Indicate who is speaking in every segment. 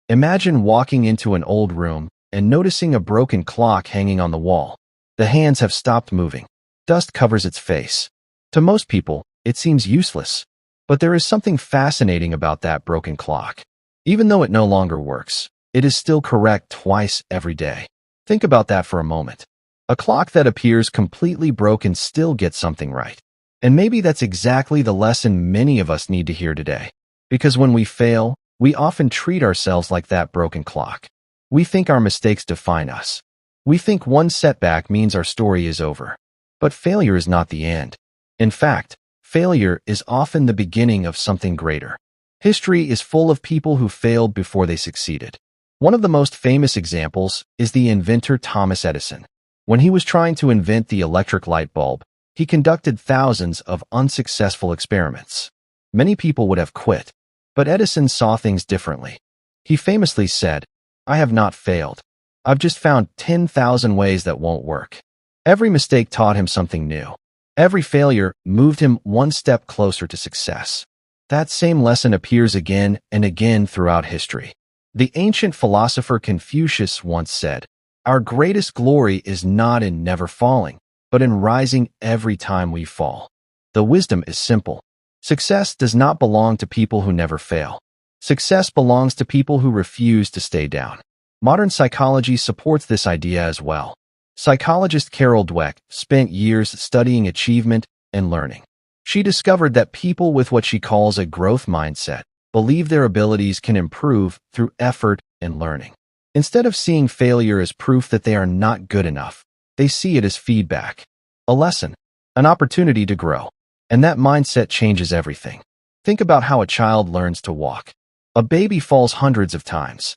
Speaker 1: Imagine walking into an old room and noticing a broken clock hanging on the wall. The hands have stopped moving. Dust covers its face. To most people, it seems useless. But there is something fascinating about that broken clock. Even though it no longer works, it is still correct twice every day. Think about that for a moment. A clock that appears completely broken still gets something right. And maybe that's exactly the lesson many of us need to hear today. Because when we fail, we often treat ourselves like that broken clock. We think our mistakes define us. We think one setback means our story is over. But failure is not the end. In fact, failure is often the beginning of something greater. History is full of people who failed before they succeeded. One of the most famous examples is the inventor Thomas Edison. When he was trying to invent the electric light bulb, he conducted thousands of unsuccessful experiments. Many people would have quit, but Edison saw things differently. He famously said, "I have not failed. I've just found 10,000 ways that won't work." Every mistake taught him something new. Every failure moved him one step closer to success. That same lesson appears again and again throughout history. The ancient philosopher Confucius once said, "Our greatest glory is not in never falling, but in rising every time we fall." The wisdom is simple. Success does not belong to people who never fail. Success belongs to people who refuse to stay down. Modern psychology supports this idea as well. Psychologist Carol Dweck spent years studying achievement and learning. She discovered that people with what she calls a growth mindset believe their abilities can improve through effort and learning. Instead of seeing failure as proof that they are not good enough, they see it as feedback, a lesson, an opportunity to grow. And that mindset changes everything. Think about how a child learns to walk. A baby falls hundreds of times.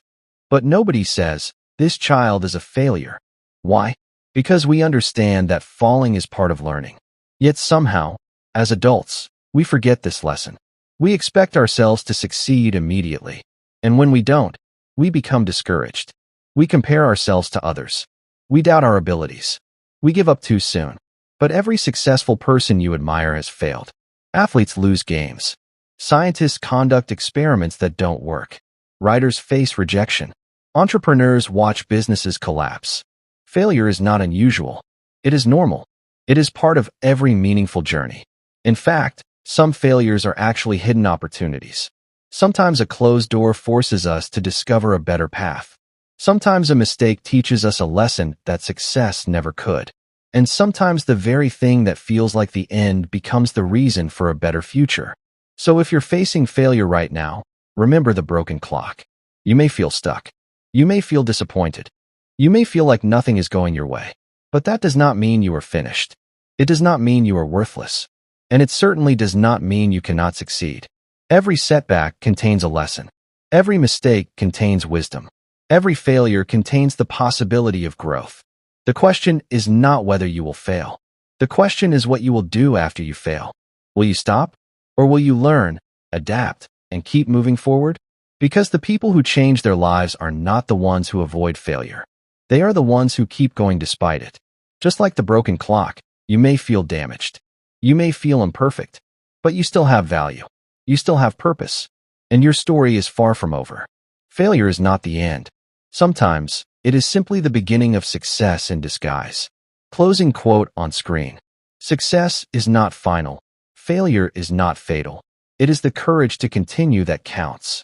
Speaker 1: But nobody says, "This child is a failure." Why? Because we understand that falling is part of learning. Yet somehow, as adults, we forget this lesson. We expect ourselves to succeed immediately. And when we don't, we become discouraged. We compare ourselves to others. We doubt our abilities. We give up too soon. But every successful person you admire has failed. Athletes lose games. Scientists conduct experiments that don't work. Writers face rejection. Entrepreneurs watch businesses collapse. Failure is not unusual. It is normal. It is part of every meaningful journey. In fact, some failures are actually hidden opportunities. Sometimes a closed door forces us to discover a better path. Sometimes a mistake teaches us a lesson that success never could. And sometimes the very thing that feels like the end becomes the reason for a better future. So if you're facing failure right now, remember the broken clock. You may feel stuck. You may feel disappointed. You may feel like nothing is going your way. But that does not mean you are finished. It does not mean you are worthless. And it certainly does not mean you cannot succeed. Every setback contains a lesson. Every mistake contains wisdom. Every failure contains the possibility of growth. The question is not whether you will fail. The question is what you will do after you fail. Will you stop? Or will you learn, adapt, and keep moving forward? Because the people who change their lives are not the ones who avoid failure. They are the ones who keep going despite it. Just like the broken clock, you may feel damaged. You may feel imperfect, but you still have value. You still have purpose, and your story is far from over. Failure is not the end. Sometimes, it is simply the beginning of success in disguise. Closing quote on screen. Success is not final. Failure is not fatal. It is the courage to continue that counts.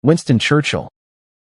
Speaker 1: Winston Churchill.